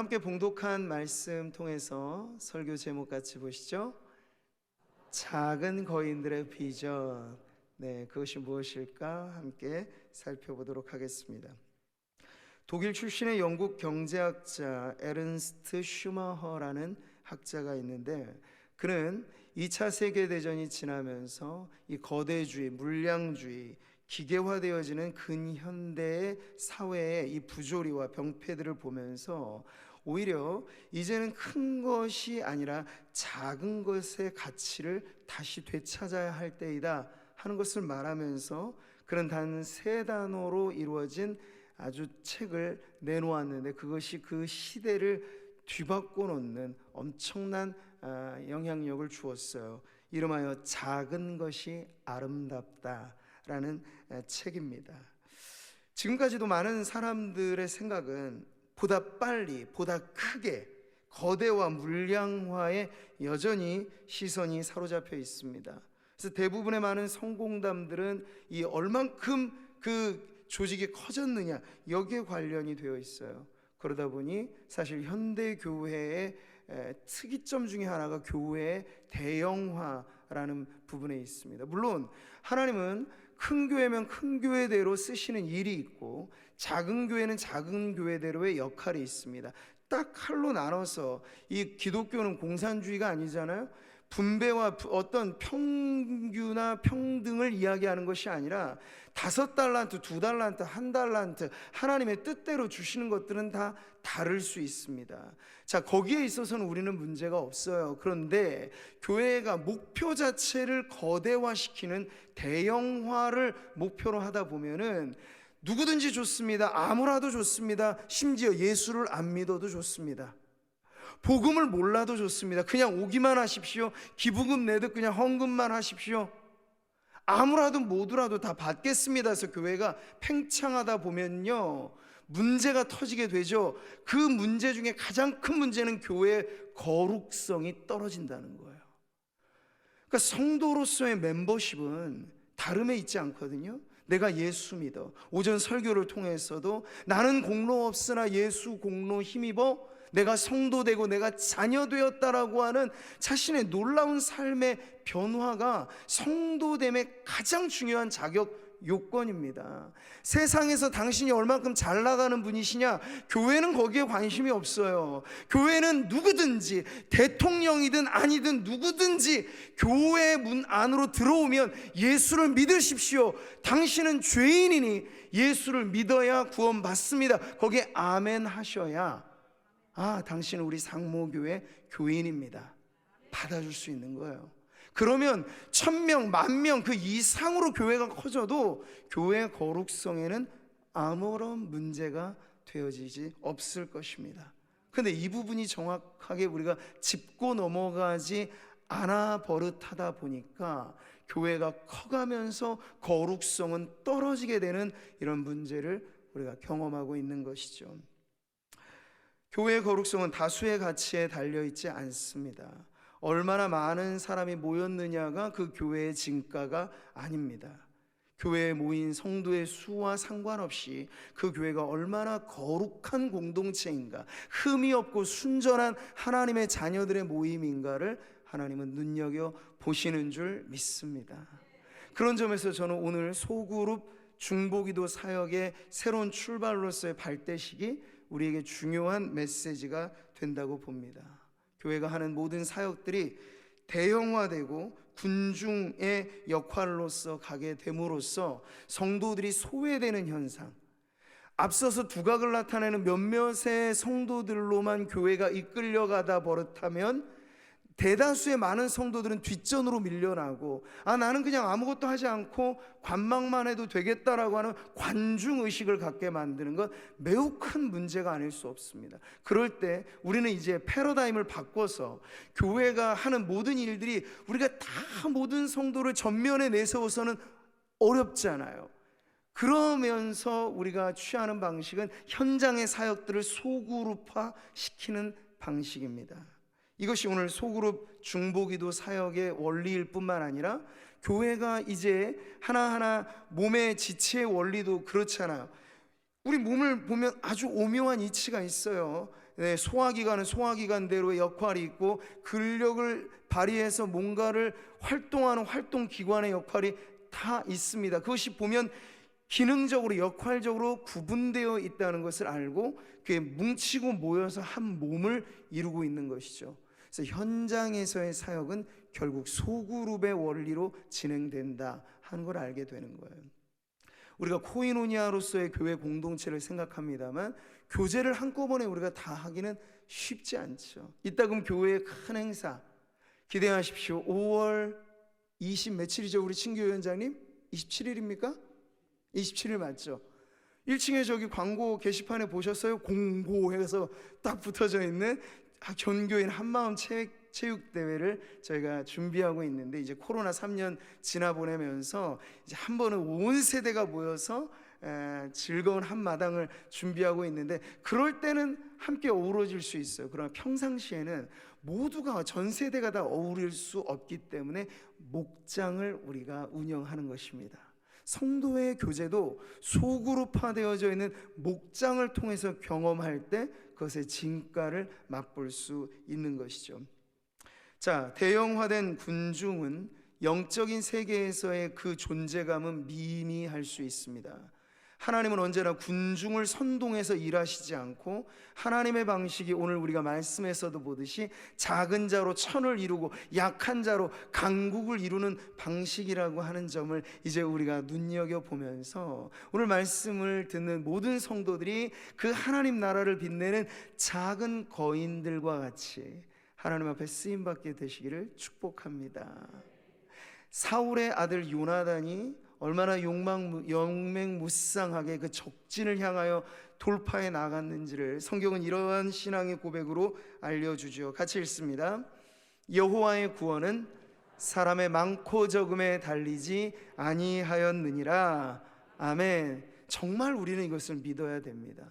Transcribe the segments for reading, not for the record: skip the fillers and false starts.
함께 봉독한 말씀 통해서 설교 제목 같이 보시죠. 작은 거인들의 비전. 그것이 무엇일까 함께 살펴보도록 하겠습니다. 독일 출신의 영국 경제학자 에른스트 슈마허라는 학자가 있는데, 그는 2차 세계대전이 지나면서 이 거대주의, 물량주의, 기계화되어지는 근현대의 사회의 이 부조리와 병폐들을 보면서 오히려 이제는 큰 것이 아니라 작은 것의 가치를 다시 되찾아야 할 때이다 하는 것을 말하면서, 그런 단 3단어로 이루어진 아주 책을 내놓았는데, 그것이 그 시대를 뒤바꿔 놓는 엄청난 영향력을 주었어요. 이름하여 작은 것이 아름답다라는 책입니다. 지금까지도 많은 사람들의 생각은 보다 빨리, 보다 크게, 거대와 물량화에 여전히 시선이 사로잡혀 있습니다. 그래서 대부분의 많은 성공담들은 이 얼만큼 그 조직이 커졌느냐, 여기에 관련이 되어 있어요. 그러다 보니 사실 현대 교회의 특이점 중에 하나가 교회의 대형화라는 부분에 있습니다. 물론 하나님은 큰 교회면 큰 교회대로 쓰시는 일이 있고, 작은 교회는 작은 교회대로의 역할이 있습니다. 딱 칼로 나눠서, 이 기독교는 공산주의가 아니잖아요. 분배와 어떤 평균화 평등을 이야기하는 것이 아니라 5달란트, 2달란트, 1달란트 하나님의 뜻대로 주시는 것들은 다 다를 수 있습니다. 자, 거기에 있어서는 우리는 문제가 없어요. 그런데 교회가 목표 자체를 거대화시키는 대형화를 목표로 하다 보면은 누구든지 좋습니다. 아무라도 좋습니다. 심지어 예수를 안 믿어도 좋습니다. 복음을 몰라도 좋습니다. 그냥 오기만 하십시오. 기부금 내듯 그냥 헌금만 하십시오. 아무라도 뭐더라도 다 받겠습니다 해서 교회가 팽창하다 보면요, 문제가 터지게 되죠. 그 문제 중에 가장 큰 문제는 교회의 거룩성이 떨어진다는 거예요. 그러니까 성도로서의 멤버십은 다름에 있지 않거든요. 내가 예수 믿어. 오전 설교를 통해서도 나는 공로 없으나 예수 공로 힘입어 내가 성도 되고 내가 자녀 되었다라고 하는 자신의 놀라운 삶의 변화가 성도됨의 가장 중요한 자격 요건입니다. 세상에서 당신이 얼만큼 잘 나가는 분이시냐, 교회는 거기에 관심이 없어요. 교회는 누구든지, 대통령이든 아니든 누구든지 교회 문 안으로 들어오면 예수를 믿으십시오. 당신은 죄인이니 예수를 믿어야 구원받습니다. 거기에 아멘 하셔야, 당신은 우리 상모교회 교인입니다, 받아줄 수 있는 거예요. 그러면 1000명, 10,000명 그 이상으로 교회가 커져도 교회의 거룩성에는 아무런 문제가 되어지지 없을 것입니다. 그런데 이 부분이 정확하게 우리가 짚고 넘어가지 않아 버릇하다 보니까 교회가 커가면서 거룩성은 떨어지게 되는 이런 문제를 우리가 경험하고 있는 것이죠. 교회의 거룩성은 다수의 가치에 달려있지 않습니다. 얼마나 많은 사람이 모였느냐가 그 교회의 진가가 아닙니다. 교회에 모인 성도의 수와 상관없이 그 교회가 얼마나 거룩한 공동체인가, 흠이 없고 순전한 하나님의 자녀들의 모임인가를 하나님은 눈여겨 보시는 줄 믿습니다. 그런 점에서 저는 오늘 소그룹 중보기도 사역의 새로운 출발로서의 발대식이 우리에게 중요한 메시지가 된다고 봅니다. 교회가 하는 모든 사역들이 대형화되고 군중의 역할로서 가게 됨으로써 성도들이 소외되는 현상, 앞서서 두각을 나타내는 몇몇의 성도들로만 교회가 이끌려가다 버릇하면 대다수의 많은 성도들은 뒷전으로 밀려나고, 나는 그냥 아무것도 하지 않고 관망만 해도 되겠다라고 하는 관중의식을 갖게 만드는 건 매우 큰 문제가 아닐 수 없습니다. 그럴 때 우리는 이제 패러다임을 바꿔서 교회가 하는 모든 일들이 우리가 다 모든 성도를 전면에 내세워서는 어렵잖아요. 그러면서 우리가 취하는 방식은 현장의 사역들을 소그룹화 시키는 방식입니다. 이것이 오늘 소그룹 중보기도 사역의 원리일 뿐만 아니라 교회가 이제 하나하나 몸의 지체의 원리도 그렇잖아요. 우리 몸을 보면 아주 오묘한 이치가 있어요. 소화기관은 소화기관대로의 역할이 있고, 근력을 발휘해서 뭔가를 활동하는 활동기관의 역할이 다 있습니다. 그것이 보면 기능적으로 역할적으로 구분되어 있다는 것을 알고 그게 뭉치고 모여서 한 몸을 이루고 있는 것이죠. 그래서 현장에서의 사역은 결국 소그룹의 원리로 진행된다 하는 걸 알게 되는 거예요. 우리가 코이노니아로서의 교회 공동체를 생각합니다만 교제를 한꺼번에 우리가 다 하기는 쉽지 않죠. 이따 그럼 교회의 큰 행사 기대하십시오. 5월 20 며칠이죠? 우리 친교 위원장님 27일입니까? 27일 맞죠? 1층에 저기 광고 게시판에 보셨어요? 공고해서 딱 붙어져 있는 전교인 한마음 체육대회를 저희가 준비하고 있는데, 이제 코로나 3년 지나보내면서 이제 한 번은 온 세대가 모여서 즐거운 한마당을 준비하고 있는데, 그럴 때는 함께 어우러질 수 있어요. 그러나 평상시에는 모두가 전 세대가 다 어우릴 수 없기 때문에 목장을 우리가 운영하는 것입니다. 성도의 교제도 소그룹화되어져 있는 목장을 통해서 경험할 때 그것의 진가를 맛볼 수 있는 것이죠. 자, 대형화된 군중은 영적인 세계에서의 그 존재감은 미미할 수 있습니다. 하나님은 언제나 군중을 선동해서 일하시지 않고, 하나님의 방식이 오늘 우리가 말씀에서도 보듯이 작은 자로 천을 이루고 약한 자로 강국을 이루는 방식이라고 하는 점을 이제 우리가 눈여겨보면서 오늘 말씀을 듣는 모든 성도들이 그 하나님 나라를 빛내는 작은 거인들과 같이 하나님 앞에 쓰임받게 되시기를 축복합니다. 사울의 아들 요나단이 얼마나 용맹무쌍하게 그 적진을 향하여 돌파해 나갔는지를 성경은 이러한 신앙의 고백으로 알려주죠. 같이 읽습니다. 여호와의 구원은 사람의 많고 적음에 달리지 아니하였느니라. 아멘. 정말 우리는 이것을 믿어야 됩니다.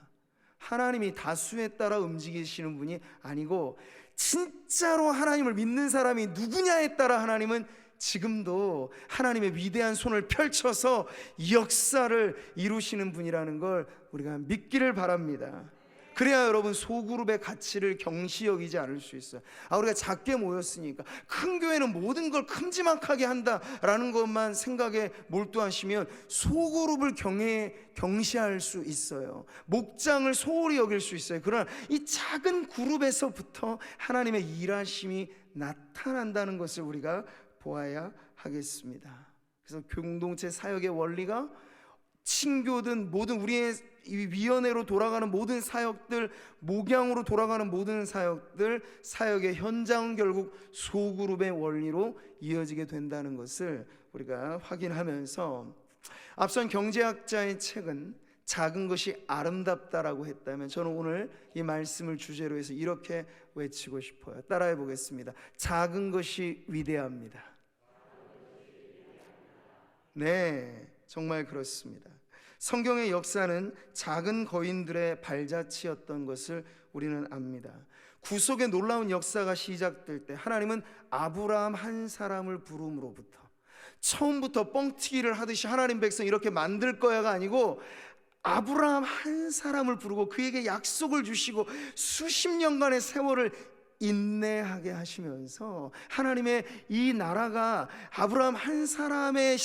하나님이 다수에 따라 움직이시는 분이 아니고, 진짜로 하나님을 믿는 사람이 누구냐에 따라 하나님은 지금도 하나님의 위대한 손을 펼쳐서 역사를 이루시는 분이라는 걸 우리가 믿기를 바랍니다. 그래야 여러분 소그룹의 가치를 경시 여기지 않을 수 있어요. 우리가 작게 모였으니까, 큰 교회는 모든 걸 큼지막하게 한다라는 것만 생각에 몰두하시면 소그룹을 경시할 수 있어요. 목장을 소홀히 여길 수 있어요. 그러나 이 작은 그룹에서부터 하나님의 일하심이 나타난다는 것을 우리가 보아야 하겠습니다. 그래서 공동체 사역의 원리가 친교든 모든 우리의 위원회로 돌아가는 모든 사역들, 목양으로 돌아가는 모든 사역들, 사역의 현장은 결국 소그룹의 원리로 이어지게 된다는 것을 우리가 확인하면서, 앞선 경제학자의 책은 작은 것이 아름답다라고 했다면, 저는 오늘 이 말씀을 주제로 해서 이렇게 외치고 싶어요. 따라해 보겠습니다. 작은 것이 위대합니다. 네, 정말 그렇습니다. 성경의 역사는 작은 거인들의 발자취였던 것을 우리는 압니다. 구속의 놀라운 역사가 시작될 때 하나님은 아브라함 한 사람을 부름으로부터, 처음부터 뻥튀기를 하듯이 하나님 백성 이렇게 만들 거야가 아니고, 아브라함 한 사람을 부르고 그에게 약속을 주시고 수십 년간의 세월을 인내하게 하시면서 하나님의 이 나라가 아브라함 한 사람의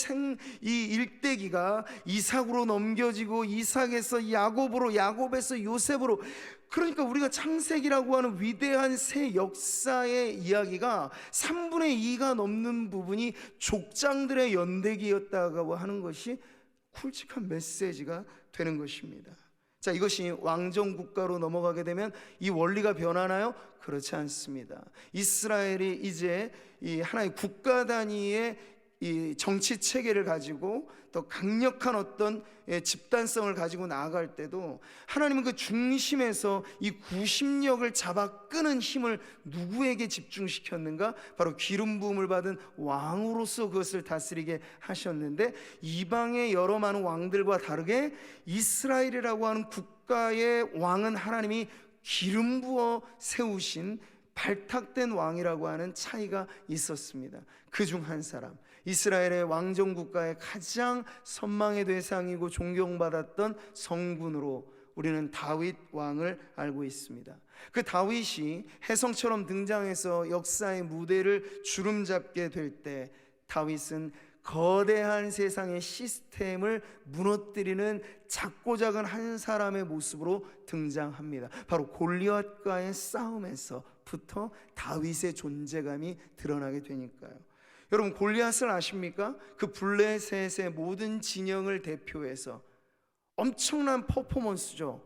이 일대기가 이삭으로 넘겨지고, 이삭에서 야곱으로, 야곱에서 요셉으로, 그러니까 우리가 창세기라고 하는 위대한 새 역사의 이야기가 3분의 2가 넘는 부분이 족장들의 연대기였다고 하는 것이 굵직한 메시지가 되는 것입니다. 자, 이것이 왕정 국가로 넘어가게 되면 이 원리가 변하나요? 그렇지 않습니다. 이스라엘이 이제 이 하나의 국가 단위의 이 정치 체계를 가지고 더 강력한 어떤 집단성을 가지고 나아갈 때도 하나님은 그 중심에서 이 구심력을 잡아 끄는 힘을 누구에게 집중시켰는가? 바로 기름 부음을 받은 왕으로서 그것을 다스리게 하셨는데, 이방의 여러 많은 왕들과 다르게 이스라엘이라고 하는 국가의 왕은 하나님이 기름 부어 세우신 발탁된 왕이라고 하는 차이가 있었습니다. 그 중 한 사람, 이스라엘의 왕정국가의 가장 선망의 대상이고 존경받았던 성군으로 우리는 다윗 왕을 알고 있습니다. 그 다윗이 혜성처럼 등장해서 역사의 무대를 주름잡게 될 때 다윗은 거대한 세상의 시스템을 무너뜨리는 작고 작은 한 사람의 모습으로 등장합니다. 바로 골리앗과의 싸움에서부터 다윗의 존재감이 드러나게 되니까요. 여러분, 골리앗을 아십니까? 그 블레셋의 모든 진영을 대표해서 엄청난 퍼포먼스죠.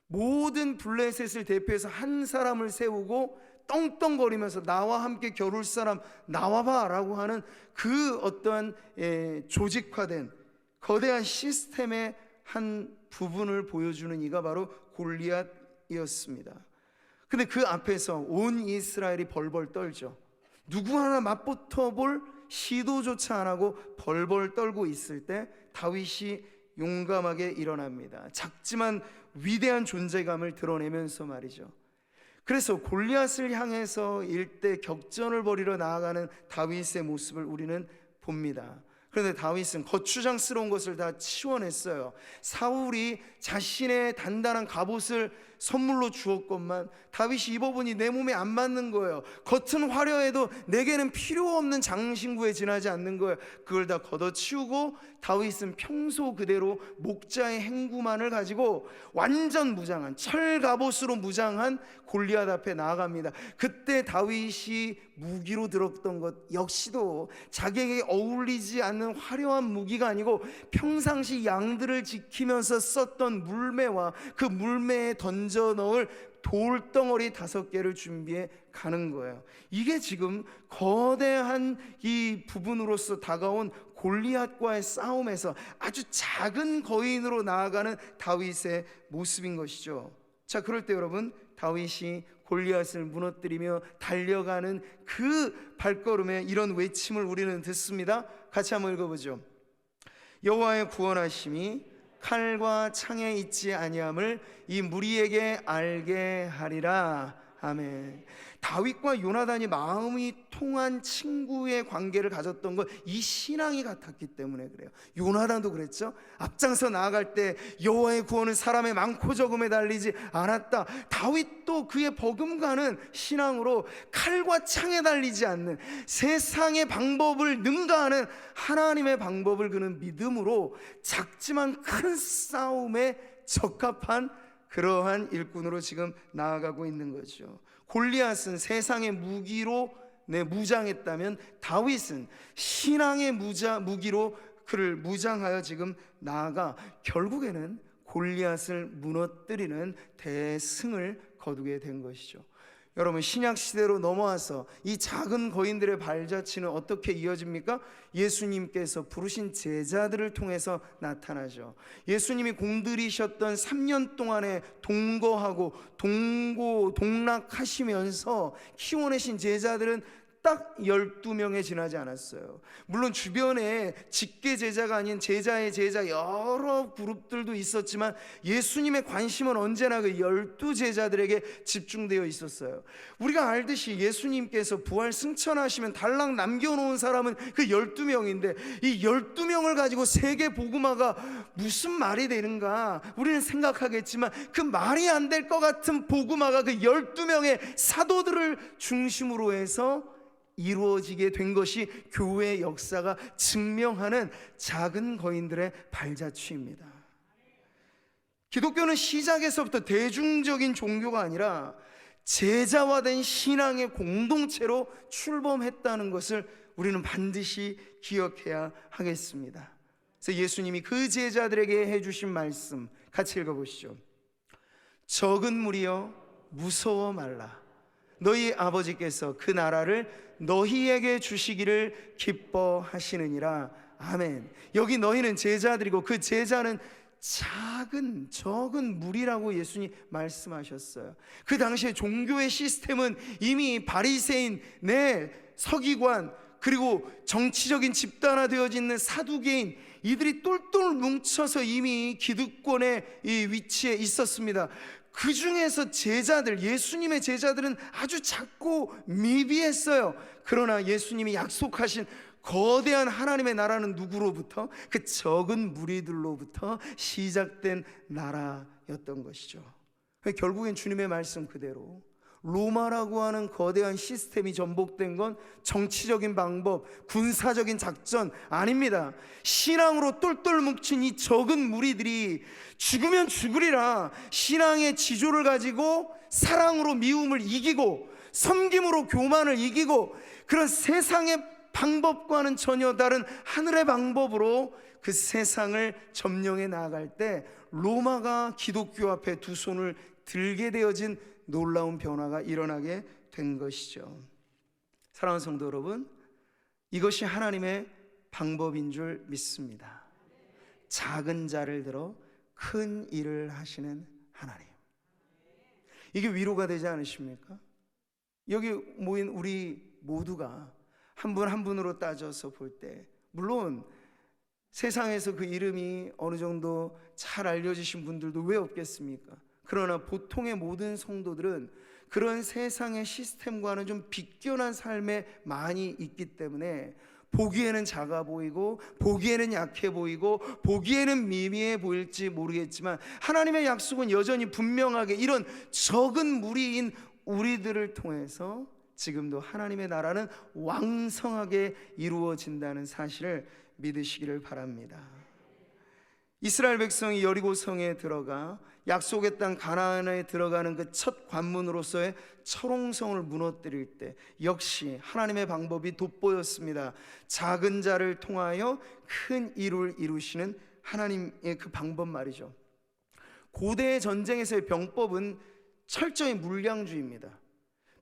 모든 블레셋을 대표해서 한 사람을 세우고 떵떵거리면서 나와 함께 겨룰 사람 나와봐 라고 하는 그 어떠한 조직화된 거대한 시스템의 한 부분을 보여주는 이가 바로 골리앗이었습니다. 근데 그 앞에서 온 이스라엘이 벌벌 떨죠. 누구 하나 맞붙어 볼 시도조차 안 하고 벌벌 떨고 있을 때 다윗이 용감하게 일어납니다. 작지만 위대한 존재감을 드러내면서 말이죠. 그래서 골리앗을 향해서 일대 격전을 벌이러 나아가는 다윗의 모습을 우리는 봅니다. 그런데 다윗은 거추장스러운 것을 다 치워냈어요. 사울이 자신의 단단한 갑옷을 선물로 주었건만 다윗이 입어보니 내 몸에 안 맞는 거예요. 겉은 화려해도 내게는 필요 없는 장신구에 지나지 않는 거예요. 그걸 다 걷어치우고 다윗은 평소 그대로 목자의 행구만을 가지고 완전 무장한 철갑옷으로 무장한 골리앗 앞에 나아갑니다. 그때 다윗이 무기로 들었던 것 역시도 자기에게 어울리지 않는 화려한 무기가 아니고 평상시 양들을 지키면서 썼던 물매와 그 물매에 던져 넣을 돌덩어리 5개를 준비해 가는 거예요. 이게 지금 거대한 이 부분으로서 다가온 골리앗과의 싸움에서 아주 작은 거인으로 나아가는 다윗의 모습인 것이죠. 자, 그럴 때 여러분, 다윗이 골리앗을 무너뜨리며 달려가는 그 발걸음에 이런 외침을 우리는 듣습니다. 같이 한번 읽어보죠. 여호와의 구원하심이 칼과 창에 있지 아니함을 이 무리에게 알게 하리라. 아멘. 다윗과 요나단이 마음이 통한 친구의 관계를 가졌던 건 이 신앙이 같았기 때문에 그래요. 요나단도 그랬죠. 앞장서 나아갈 때 여호와의 구원은 사람의 많고 적음에 달리지 않았다. 다윗도 그의 버금가는 신앙으로 칼과 창에 달리지 않는 세상의 방법을 능가하는 하나님의 방법을 그는 믿음으로 작지만 큰 싸움에 적합한 그러한 일꾼으로 지금 나아가고 있는 거죠. 골리앗은 세상의 무기로 무장했다면 다윗은 신앙의 무기로 그를 무장하여 지금 나아가 결국에는 골리앗을 무너뜨리는 대승을 거두게 된 것이죠. 여러분, 신약 시대로 넘어와서 이 작은 거인들의 발자취는 어떻게 이어집니까? 예수님께서 부르신 제자들을 통해서 나타나죠. 예수님이 공들이셨던 3년 동안에 동거하고 동락하시면서 키워내신 제자들은 딱 12명에 지나지 않았어요. 물론 주변에 직계 제자가 아닌 제자의 제자 여러 그룹들도 있었지만 예수님의 관심은 언제나 그 12제자들에게 집중되어 있었어요. 우리가 알듯이 예수님께서 부활 승천하시면 달랑 남겨놓은 사람은 그 12명인데 이 12명을 가지고 세계 복음화가 무슨 말이 되는가 우리는 생각하겠지만 그 말이 안 될 것 같은 복음화가 그 12명의 사도들을 중심으로 해서 이루어지게 된 것이 교회의 역사가 증명하는 작은 거인들의 발자취입니다. 기독교는 시작에서부터 대중적인 종교가 아니라 제자화된 신앙의 공동체로 출범했다는 것을 우리는 반드시 기억해야 하겠습니다. 그래서 예수님이 그 제자들에게 해주신 말씀 같이 읽어보시죠. 적은 무리여 무서워 말라. 너희 아버지께서 그 나라를 너희에게 주시기를 기뻐하시느니라. 아멘. 여기 너희는 제자들이고 그 제자는 적은 무리라고 예수님 말씀하셨어요. 그 당시에 종교의 시스템은 이미 바리새인, 서기관, 그리고 정치적인 집단화되어져 있는 사두개인, 이들이 똘똘 뭉쳐서 이미 기득권의 이 위치에 있었습니다. 그 중에서 제자들, 예수님의 제자들은 아주 작고 미비했어요. 그러나 예수님이 약속하신 거대한 하나님의 나라는 누구로부터? 그 적은 무리들로부터 시작된 나라였던 것이죠. 결국엔 주님의 말씀 그대로 로마라고 하는 거대한 시스템이 전복된 건 정치적인 방법, 군사적인 작전 아닙니다. 신앙으로 똘똘 뭉친 이 적은 무리들이 죽으면 죽으리라 신앙의 지조를 가지고 사랑으로 미움을 이기고 섬김으로 교만을 이기고 그런 세상의 방법과는 전혀 다른 하늘의 방법으로 그 세상을 점령해 나아갈 때 로마가 기독교 앞에 두 손을 들게 되어진 놀라운 변화가 일어나게 된 것이죠. 사랑하는 성도 여러분, 이것이 하나님의 방법인 줄 믿습니다. 작은 자를 들어 큰 일을 하시는 하나님. 이게 위로가 되지 않으십니까? 여기 모인 우리 모두가 한 분 한 분으로 따져서 볼 때, 물론 세상에서 그 이름이 어느 정도 잘 알려지신 분들도 왜 없겠습니까? 그러나 보통의 모든 성도들은 그런 세상의 시스템과는 좀 비껴난 삶에 많이 있기 때문에 보기에는 작아 보이고 보기에는 약해 보이고 보기에는 미미해 보일지 모르겠지만 하나님의 약속은 여전히 분명하게 이런 적은 무리인 우리들을 통해서 지금도 하나님의 나라는 왕성하게 이루어진다는 사실을 믿으시기를 바랍니다. 이스라엘 백성이 여리고 성에 들어가 약속의 땅 가나안에 들어가는 그 첫 관문으로서의 철옹성을 무너뜨릴 때 역시 하나님의 방법이 돋보였습니다. 작은 자를 통하여 큰 일을 이루시는 하나님의 그 방법 말이죠. 고대 전쟁에서의 병법은 철저히 물량주의입니다.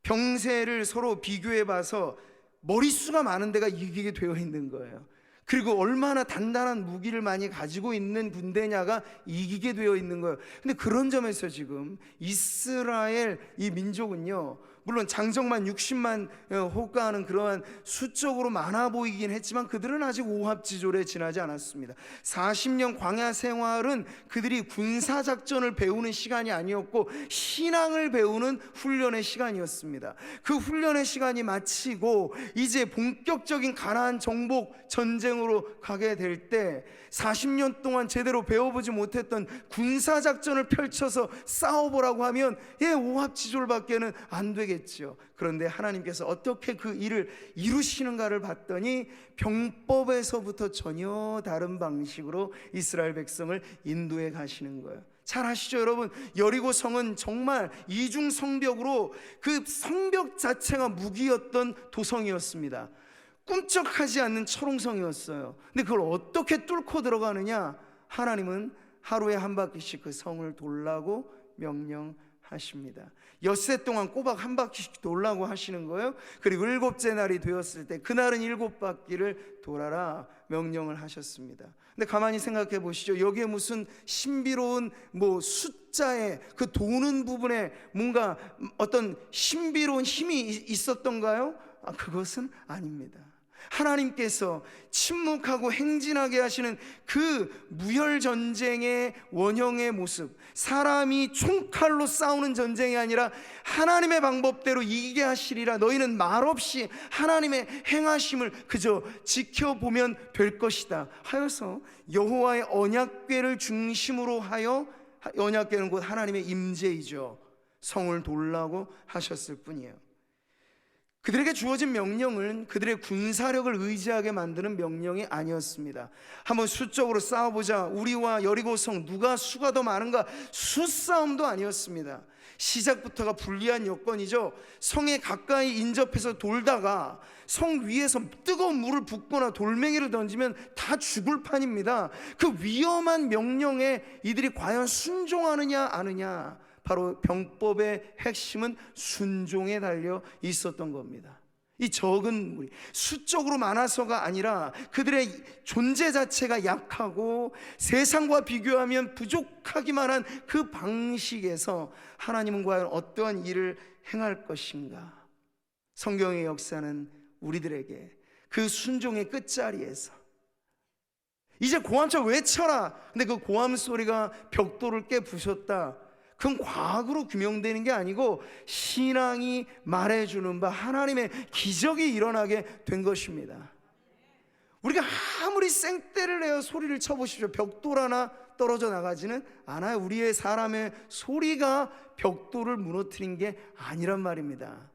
병세를 서로 비교해 봐서 머릿수가 많은 데가 이기게 되어 있는 거예요. 그리고 얼마나 단단한 무기를 많이 가지고 있는 군대냐가 이기게 되어 있는 거예요. 근데 그런 점에서 지금 이스라엘 이 민족은요, 물론 장정만 60만 호가하는 그러한 수적으로 많아 보이긴 했지만 그들은 아직 오합지졸에 지나지 않았습니다. 40년 광야 생활은 그들이 군사작전을 배우는 시간이 아니었고 신앙을 배우는 훈련의 시간이었습니다. 그 훈련의 시간이 마치고 이제 본격적인 가나안 정복 전쟁으로 가게 될 때 40년 동안 제대로 배워보지 못했던 군사작전을 펼쳐서 싸워보라고 하면 오합지졸밖에는 안 되겠죠. 그런데 하나님께서 어떻게 그 일을 이루시는가를 봤더니 병법에서부터 전혀 다른 방식으로 이스라엘 백성을 인도해 가시는 거예요. 잘 아시죠 여러분? 여리고 성은 정말 이중 성벽으로 그 성벽 자체가 무기였던 도성이었습니다. 꿈쩍하지 않는 철옹성이었어요. 근데 그걸 어떻게 뚫고 들어가느냐? 하나님은 하루에 한 바퀴씩 그 성을 돌라고 명령하십니다. 엿새 동안 꼬박 한 바퀴씩 돌라고 하시는 거예요. 그리고 일곱째 날이 되었을 때 그날은 7바퀴를 돌아라 명령을 하셨습니다. 근데 가만히 생각해 보시죠. 여기에 무슨 신비로운 숫자에 그 도는 부분에 뭔가 어떤 신비로운 힘이 있었던가요? 그것은 아닙니다. 하나님께서 침묵하고 행진하게 하시는 그 무혈전쟁의 원형의 모습, 사람이 총칼로 싸우는 전쟁이 아니라 하나님의 방법대로 이기게 하시리라. 너희는 말없이 하나님의 행하심을 그저 지켜보면 될 것이다 하여서 여호와의 언약궤를 중심으로 하여, 언약궤는 곧 하나님의 임재이죠, 성을 돌라고 하셨을 뿐이에요. 그들에게 주어진 명령은 그들의 군사력을 의지하게 만드는 명령이 아니었습니다. 한번 수적으로 싸워보자, 우리와 여리고성 누가 수가 더 많은가, 수싸움도 아니었습니다. 시작부터가 불리한 여건이죠. 성에 가까이 인접해서 돌다가 성 위에서 뜨거운 물을 붓거나 돌멩이를 던지면 다 죽을 판입니다. 그 위험한 명령에 이들이 과연 순종하느냐 아느냐, 바로 병법의 핵심은 순종에 달려 있었던 겁니다. 이 적은 무리, 수적으로 많아서가 아니라 그들의 존재 자체가 약하고 세상과 비교하면 부족하기만 한 그 방식에서 하나님은 과연 어떠한 일을 행할 것인가. 성경의 역사는 우리들에게 그 순종의 끝자리에서 이제 고함쳐 외쳐라. 근데 그 고함 소리가 벽돌을 깨부셨다, 그건 과학으로 규명되는 게 아니고 신앙이 말해주는 바 하나님의 기적이 일어나게 된 것입니다. 우리가 아무리 생떼를 내어 소리를 쳐보십시오. 벽돌 하나 떨어져 나가지는 않아요. 우리의 사람의 소리가 벽돌을 무너뜨린 게 아니란 말입니다.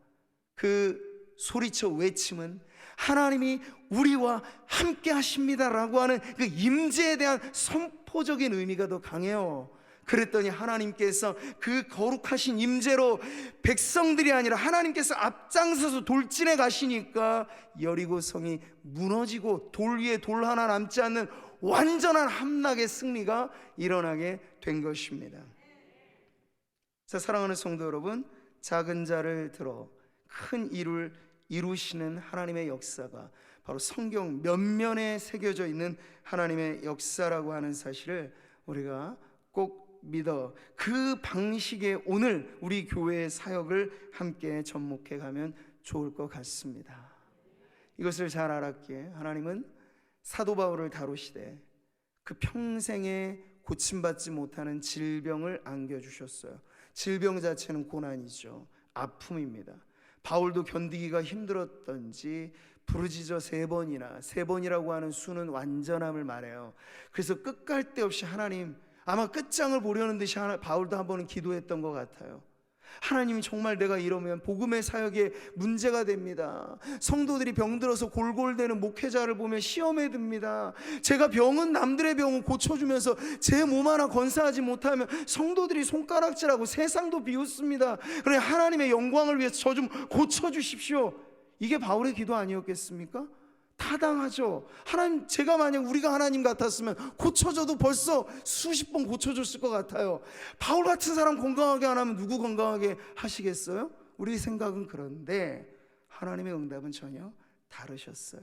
그 소리쳐 외침은 하나님이 우리와 함께 하십니다라고 하는 그 임재에 대한 선포적인 의미가 더 강해요. 그랬더니 하나님께서 그 거룩하신 임재로 백성들이 아니라 하나님께서 앞장서서 돌진해 가시니까 여리고성이 무너지고 돌 위에 돌 하나 남지 않는 완전한 함락의 승리가 일어나게 된 것입니다. 자, 사랑하는 성도 여러분, 작은 자를 들어 큰 일을 이루시는 하나님의 역사가 바로 성경 면면에 새겨져 있는 하나님의 역사라고 하는 사실을 우리가 꼭 믿어 그 방식의 오늘 우리 교회의 사역을 함께 접목해 가면 좋을 것 같습니다. 이것을 잘 알았기에 하나님은 사도 바울을 다루시되 그 평생에 고침받지 못하는 질병을 안겨주셨어요. 질병 자체는 고난이죠. 아픔입니다. 바울도 견디기가 힘들었던지 부르짖어 3번이나 3번이라고 하는 수는 완전함을 말해요. 그래서 끝갈데없이 하나님, 아마 끝장을 보려는 듯이 바울도 한 번은 기도했던 것 같아요. 하나님, 정말 내가 이러면 복음의 사역에 문제가 됩니다. 성도들이 병들어서 골골대는 목회자를 보면 시험에 듭니다. 제가 병은 남들의 병을 고쳐주면서 제 몸 하나 건사하지 못하면 성도들이 손가락질하고 세상도 비웃습니다. 그래, 하나님의 영광을 위해서 저 좀 고쳐주십시오. 이게 바울의 기도 아니었겠습니까? 타당하죠. 하나님, 제가 만약 우리가 하나님 같았으면 고쳐줘도 벌써 수십 번 고쳐줬을 것 같아요. 바울 같은 사람 건강하게 안 하면 누구 건강하게 하시겠어요? 우리 생각은 그런데 하나님의 응답은 전혀 다르셨어요.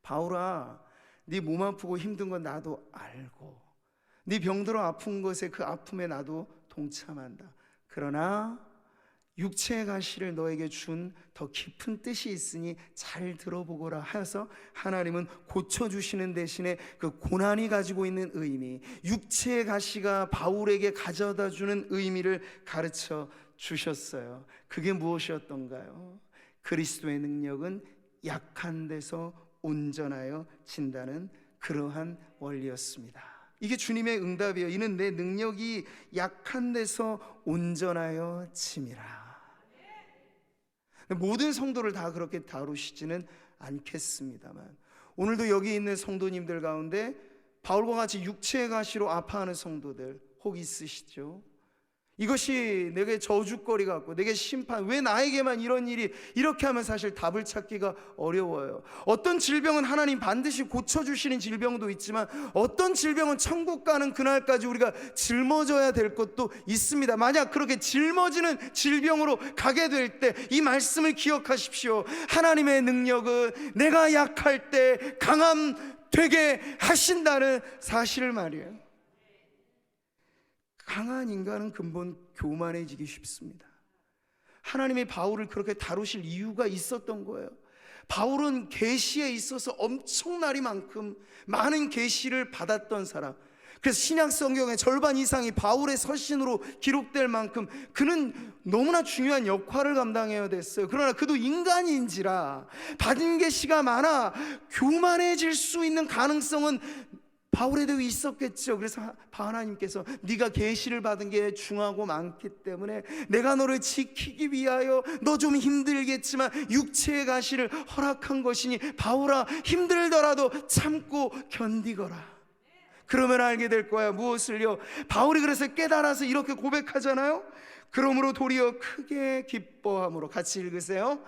바울아, 네 몸 아프고 힘든 건 나도 알고 네 병들어 아픈 것에 그 아픔에 나도 동참한다. 그러나 육체의 가시를 너에게 준 더 깊은 뜻이 있으니 잘 들어보거라 하여서 하나님은 고쳐주시는 대신에 그 고난이 가지고 있는 의미, 육체의 가시가 바울에게 가져다 주는 의미를 가르쳐 주셨어요. 그게 무엇이었던가요? 그리스도의 능력은 약한 데서 온전하여 진다는 그러한 원리였습니다. 이게 주님의 응답이에요. 이는 내 능력이 약한 데서 온전하여 침이라. 모든 성도를 다 그렇게 다루시지는 않겠습니다만 오늘도 여기 있는 성도님들 가운데 바울과 같이 육체의 가시로 아파하는 성도들 혹 있으시죠? 이것이 내게 저주거리 같고 내게 심판, 왜 나에게만 이런 일이, 이렇게 하면 사실 답을 찾기가 어려워요. 어떤 질병은 하나님 반드시 고쳐주시는 질병도 있지만 어떤 질병은 천국 가는 그날까지 우리가 짊어져야 될 것도 있습니다. 만약 그렇게 짊어지는 질병으로 가게 될 때 이 말씀을 기억하십시오. 하나님의 능력은 내가 약할 때 강함 되게 하신다는 사실을 말이에요. 강한 인간은 근본 교만해지기 쉽습니다. 하나님이 바울을 그렇게 다루실 이유가 있었던 거예요. 바울은 계시에 있어서 엄청나리만큼 많은 계시를 받았던 사람, 그래서 신약 성경의 절반 이상이 바울의 서신으로 기록될 만큼 그는 너무나 중요한 역할을 감당해야 됐어요. 그러나 그도 인간인지라 받은 계시가 많아 교만해질 수 있는 가능성은 바울에도 있었겠죠. 그래서 하나님께서 네가 계시를 받은 게 중하고 많기 때문에 내가 너를 지키기 위하여 너 좀 힘들겠지만 육체의 가시를 허락한 것이니 바울아, 힘들더라도 참고 견디거라. 그러면 알게 될 거야. 무엇을요? 바울이 그래서 깨달아서 이렇게 고백하잖아요. 그러므로 도리어 크게 기뻐함으로, 같이 읽으세요.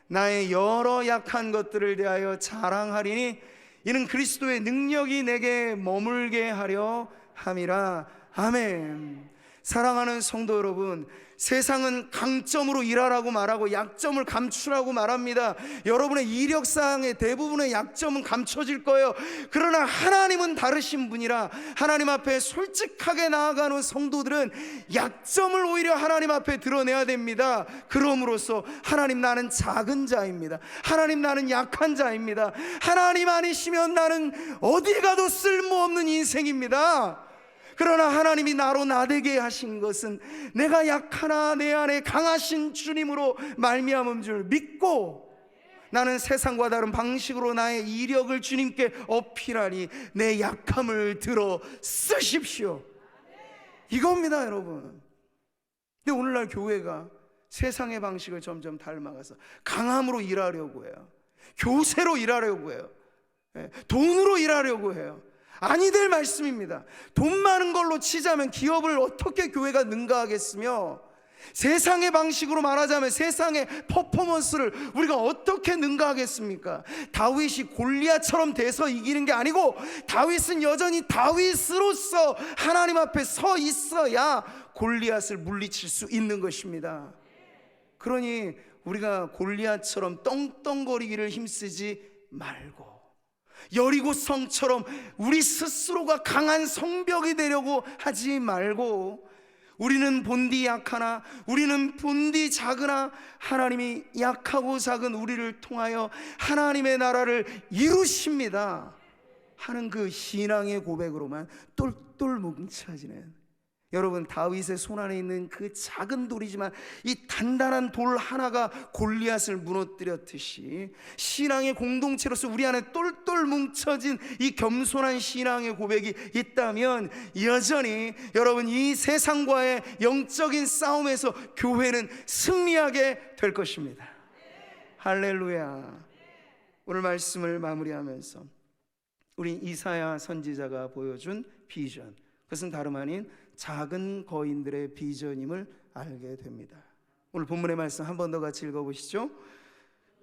나의 여러 약한 것들을 대하여 자랑하리니 이는 그리스도의 능력이 내게 머물게 하려 함이라. 아멘. 사랑하는 성도 여러분, 세상은 강점으로 일하라고 말하고 약점을 감추라고 말합니다. 여러분의 이력사항의 대부분의 약점은 감춰질 거예요. 그러나 하나님은 다르신 분이라 하나님 앞에 솔직하게 나아가는 성도들은 약점을 오히려 하나님 앞에 드러내야 됩니다. 그럼으로써 하나님, 나는 작은 자입니다. 하나님, 나는 약한 자입니다. 하나님 아니시면 나는 어디 가도 쓸모없는 인생입니다. 그러나 하나님이 나로 나되게 하신 것은 내가 약하나 내 안에 강하신 주님으로 말미암은 줄 믿고 나는 세상과 다른 방식으로 나의 이력을 주님께 어필하니 내 약함을 들어 쓰십시오. 이겁니다, 여러분. 근데 오늘날 교회가 세상의 방식을 점점 닮아가서 강함으로 일하려고 해요. 교세로 일하려고 해요. 돈으로 일하려고 해요. 아니 될 말씀입니다. 돈 많은 걸로 치자면 기업을 어떻게 교회가 능가하겠으며, 세상의 방식으로 말하자면 세상의 퍼포먼스를 우리가 어떻게 능가하겠습니까? 다윗이 골리앗처럼 돼서 이기는 게 아니고, 다윗은 여전히 다윗으로서 하나님 앞에 서 있어야 골리앗을 물리칠 수 있는 것입니다. 그러니 우리가 골리앗처럼 떵떵거리기를 힘쓰지 말고, 여리고성처럼 우리 스스로가 강한 성벽이 되려고 하지 말고, 우리는 본디 약하나, 우리는 본디 작으나 하나님이 약하고 작은 우리를 통하여 하나님의 나라를 이루십니다 하는 그 신앙의 고백으로만 똘똘 뭉쳐지는, 여러분, 다윗의 손안에 있는 그 작은 돌이지만 이 단단한 돌 하나가 골리앗을 무너뜨렸듯이, 신앙의 공동체로서 우리 안에 똘똘 뭉쳐진 이 겸손한 신앙의 고백이 있다면, 여전히 여러분 이 세상과의 영적인 싸움에서 교회는 승리하게 될 것입니다. 할렐루야. 오늘 말씀을 마무리하면서 우리 이사야 선지자가 보여준 비전, 그것은 다름 아닌 작은 거인들의 비전임을 알게 됩니다. 오늘 본문의 말씀 한 번 더 같이 읽어보시죠.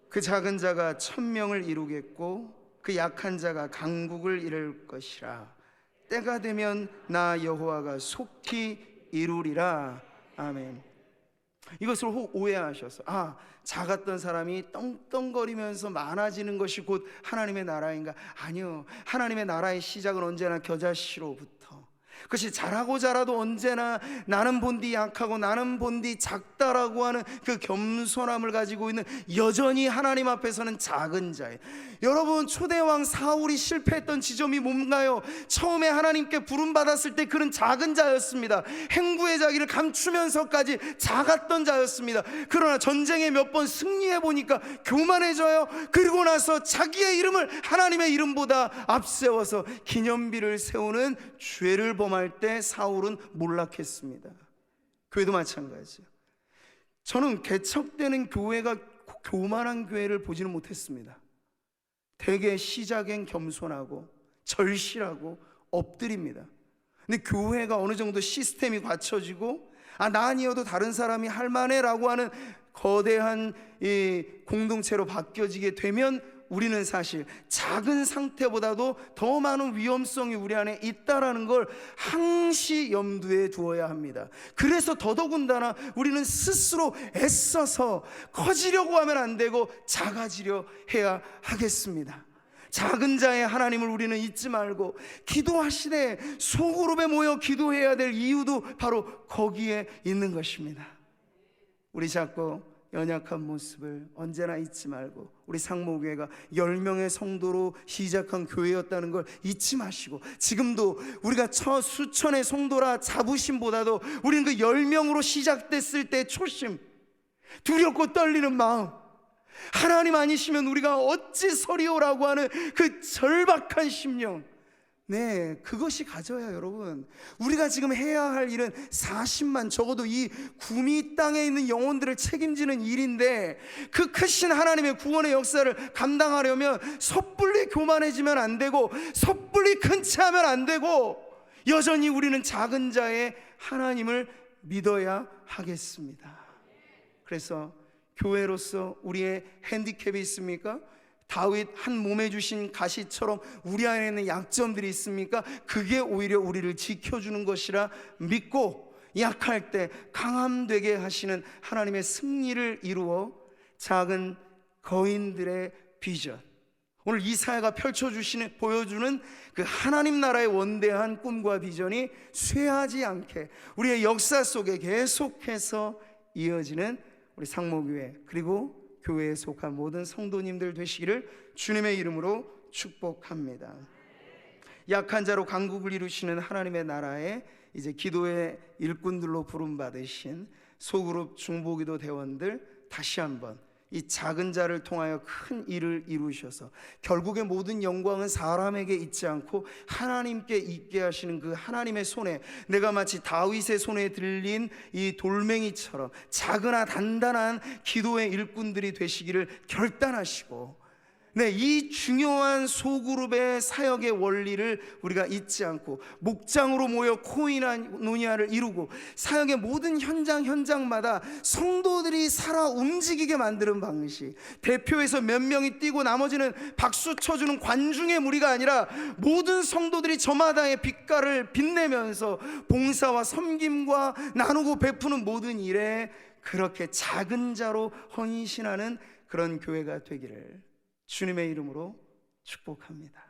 그 작은 자가 1000명을 이루겠고 그 약한 자가 강국을 이룰 것이라. 때가 되면 나 여호와가 속히 이루리라. 아멘. 이것을 혹 오해하셔서, 작았던 사람이 떵떵거리면서 많아지는 것이 곧 하나님의 나라인가? 아니요, 하나님의 나라의 시작은 언제나 겨자씨로부터, 그것이 잘하고 잘라도 언제나 나는 본디 약하고 나는 본디 작다라고 하는 그 겸손함을 가지고 있는, 여전히 하나님 앞에서는 작은 자예요. 여러분, 초대왕 사울이 실패했던 지점이 뭔가요? 처음에 하나님께 부름받았을 때 그는 작은 자였습니다. 행부의 자기를 감추면서까지 작았던 자였습니다. 그러나 전쟁에 몇 번 승리해 보니까 교만해져요. 그리고 나서 자기의 이름을 하나님의 이름보다 앞세워서 기념비를 세우는 죄를 범할 때 사울은 몰락했습니다. 교회도 마찬가지예요. 저는 개척되는 교회가 교만한 교회를 보지는 못했습니다. 대개 시작엔 겸손하고 절실하고 엎드립니다. 근데 교회가 어느 정도 시스템이 갖춰지고, 나 아니어도 다른 사람이 할 만해 라고 하는 거대한 이 공동체로 바뀌어지게 되면, 우리는 사실 작은 상태보다도 더 많은 위험성이 우리 안에 있다라는 걸 항시 염두에 두어야 합니다. 그래서 더더군다나 우리는 스스로 애써서 커지려고 하면 안 되고 작아지려 해야 하겠습니다. 작은 자의 하나님을 우리는 잊지 말고, 기도하시되 소그룹에 모여 기도해야 될 이유도 바로 거기에 있는 것입니다. 우리 작고 연약한 모습을 언제나 잊지 말고, 우리 상모교회가 10명의 성도로 시작한 교회였다는 걸 잊지 마시고, 지금도 우리가 수천의 성도라 자부심보다도 우리는 그 10명으로 시작됐을 때 초심, 두렵고 떨리는 마음, 하나님 아니시면 우리가 어찌 서리오라고 하는 그 절박한 심령, 그것이 가져야, 여러분, 우리가 지금 해야 할 일은 40만, 적어도 이 구미 땅에 있는 영혼들을 책임지는 일인데, 그 크신 하나님의 구원의 역사를 감당하려면 섣불리 교만해지면 안 되고, 섣불리 큰 체하면 안 되고, 여전히 우리는 작은 자의 하나님을 믿어야 하겠습니다. 그래서 교회로서 우리의 핸디캡이 있습니까? 다윗 한 몸에 주신 가시처럼 우리 안에 있는 약점들이 있습니까? 그게 오히려 우리를 지켜주는 것이라 믿고, 약할 때 강함되게 하시는 하나님의 승리를 이루어 작은 거인들의 비전, 오늘 이사야가 보여주는 그 하나님 나라의 원대한 꿈과 비전이 쇠하지 않게 우리의 역사 속에 계속해서 이어지는 우리 상모교회, 그리고 교회에 속한 모든 성도님들 되시기를 주님의 이름으로 축복합니다. 약한 자로 강국을 이루시는 하나님의 나라에 이제 기도의 일꾼들로 부름받으신 소그룹 중보기도 대원들, 다시 한번 이 작은 자를 통하여 큰 일을 이루셔서 결국에 모든 영광은 사람에게 있지 않고 하나님께 있게 하시는 그 하나님의 손에, 내가 마치 다윗의 손에 들린 이 돌멩이처럼 작으나 단단한 기도의 일꾼들이 되시기를 결단하시고, 네, 이 중요한 소그룹의 사역의 원리를 우리가 잊지 않고 목장으로 모여 코이노니아를 이루고 사역의 모든 현장마다 성도들이 살아 움직이게 만드는 방식, 대표에서 몇 명이 뛰고 나머지는 박수 쳐주는 관중의 무리가 아니라 모든 성도들이 저마다의 빛깔을 빛내면서 봉사와 섬김과 나누고 베푸는 모든 일에 그렇게 작은 자로 헌신하는 그런 교회가 되기를 주님의 이름으로 축복합니다.